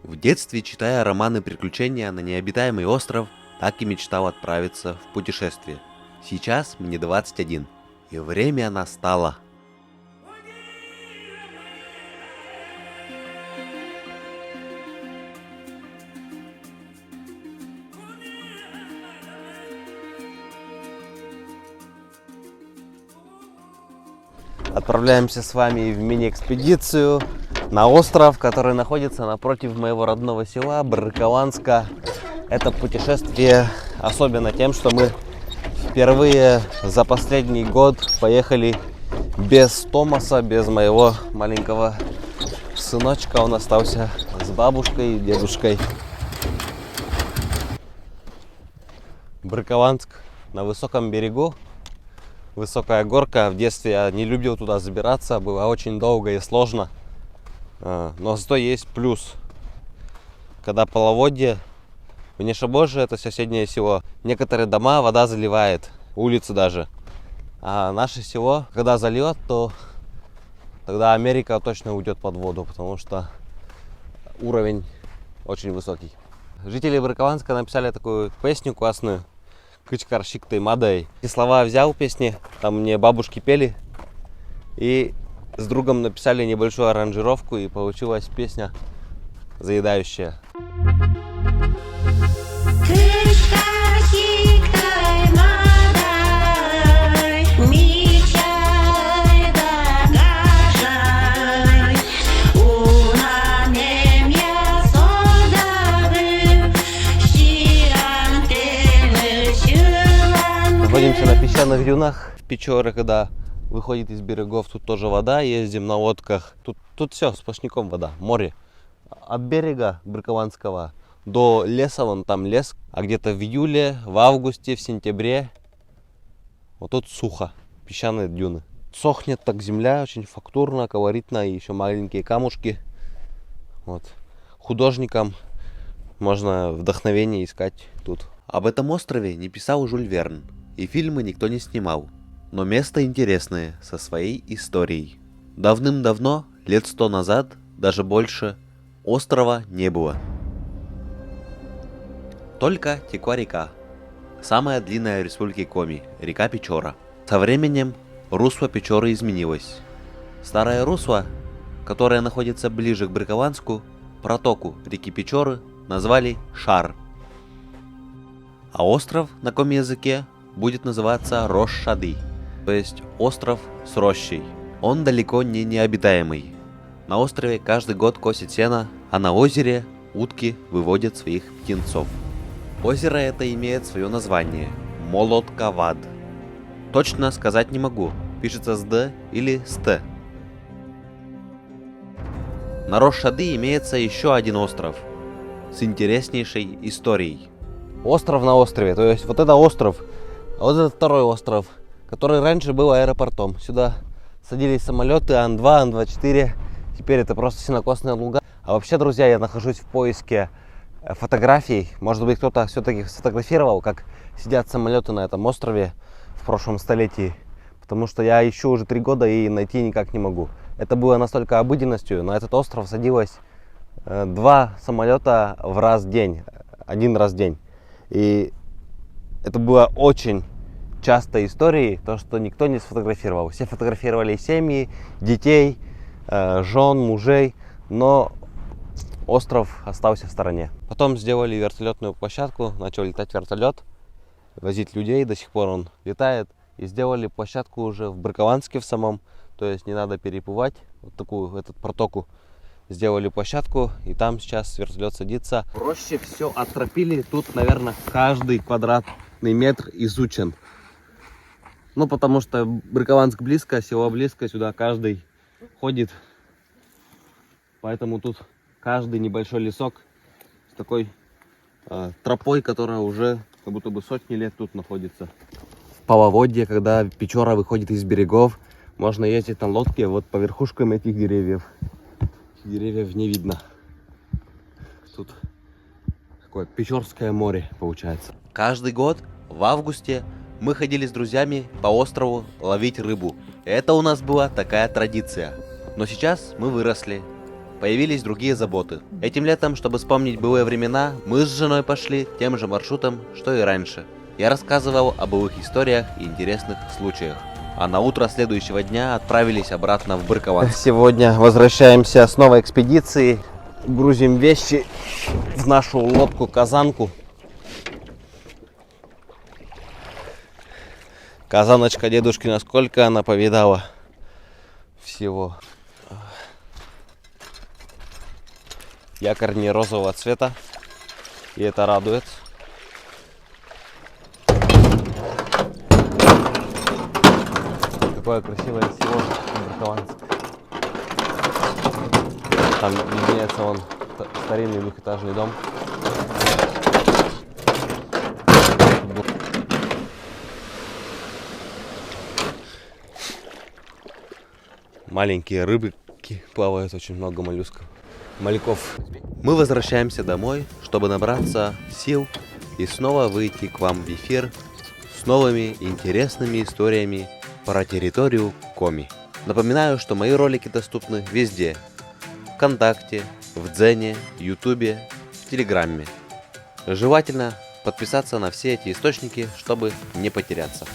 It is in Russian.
В детстве, читая романы приключения на необитаемый остров, так и мечтал отправиться в путешествие. Сейчас мне 21, и время настало. Отправляемся с вами в мини-экспедицию на остров, который находится напротив моего родного села Бркаланска. Это путешествие особенно тем, что мы впервые за последний год поехали без Томаса, без моего маленького сыночка. Он остался с бабушкой и дедушкой. Бркаланск на высоком берегу. Высокая горка. В детстве я не любил туда забираться, было очень долго и сложно. Но зато есть плюс. Когда половодье, в Нешабоже, это соседнее село, некоторые дома вода заливает, улицы даже. А наше село, когда зальет, то тогда Америка точно уйдет под воду, потому что уровень очень высокий. Жители Бркаланска написали такую песню классную. Кычкарщик ты мадай. И слова взял песни, там мне бабушки пели. И с другом написали небольшую аранжировку, и получилась песня заедающая. Находимся на песчаных дюнах в Печоры, когда выходит из берегов, тут тоже вода, ездим на лодках. Тут все, сплошняком вода, море. От берега Бркаланского до леса, вон там лес, а где-то в июле, в августе, в сентябре вот тут сухо, песчаные дюны. Сохнет так земля, очень фактурно, колоритно, и еще маленькие камушки. Вот. Художникам можно вдохновение искать тут. Об этом острове не писал Жюль Верн, и фильмы никто не снимал. Но место интересное, со своей историей. Давным-давно, лет 100 назад, даже больше, острова не было. Только текла река. Самая длинная в республике Коми, река Печора. Со временем русло Печоры изменилось. Старое русло, которое находится ближе к Бркаланску, протоку реки Печоры, назвали Шар. А остров на коми языке будет называться Рош-Шады, то есть остров с рощей. Он далеко не необитаемый. На острове каждый год косят сено, а на озере утки выводят своих птенцов. Озеро это имеет свое название – Молоткавад. Точно сказать не могу, пишется с «д» или с «т». На Рош-Шады имеется еще один остров с интереснейшей историей. Остров на острове, то есть вот это остров, а вот это второй остров, который раньше был аэропортом. Сюда садились самолеты Ан-2, Ан-24, теперь это просто сенокосная луга. А вообще, друзья, я нахожусь в поиске фотографий. Может быть, кто-то все-таки сфотографировал, как сидят самолеты на этом острове в прошлом столетии. Потому что я ищу уже 3 года и найти никак не могу. Это было настолько обыденностью. На этот остров садилось 2 самолета в раз в день, 1 раз в день. И это было очень частой историей, то, что никто не сфотографировал. Все фотографировали семьи, детей, жен, мужей, но остров остался в стороне. Потом сделали вертолетную площадку, начал летать вертолет, возить людей, до сих пор он летает. И сделали площадку уже в Бркаланске в самом, то есть не надо переплывать вот такую протоку. Сделали площадку, и там сейчас вертолет садится. Проще все отропили. Тут, наверное, каждый квадратный метр изучен. Ну, потому что Бркаланск близко, село близко, сюда каждый ходит. Поэтому тут каждый небольшой лесок с такой тропой, которая уже как будто бы сотни лет тут находится. Половодье, когда Печора выходит из берегов, можно ездить на лодке вот по верхушкам этих деревьев. Деревьев не видно. Тут такое Печорское море получается. Каждый год в августе мы ходили с друзьями по острову ловить рыбу. Это у нас была такая традиция. Но сейчас мы выросли. появились другие заботы. Этим летом, чтобы вспомнить былые времена, мы с женой пошли тем же маршрутом, что и раньше. Я рассказывал о былых историях и интересных случаях. А на утро следующего дня отправились обратно в Брыкованск. Сегодня возвращаемся с новой экспедиции. Грузим вещи в нашу лодку-казанку. Казаночка дедушкина, сколько она повидала всего. Якорь не розового цвета, и это радует. Какое красивое село Брыкованск. Там виднеется вон старинный двухэтажный дом. Маленькие рыбки плавают, очень много мальков. Мы возвращаемся домой, чтобы набраться сил и снова выйти к вам в эфир с новыми интересными историями про территорию Коми. Напоминаю, что мои ролики доступны везде. ВКонтакте, в Дзене, Ютубе, в Телеграме. Желательно подписаться на все эти источники, чтобы не потеряться.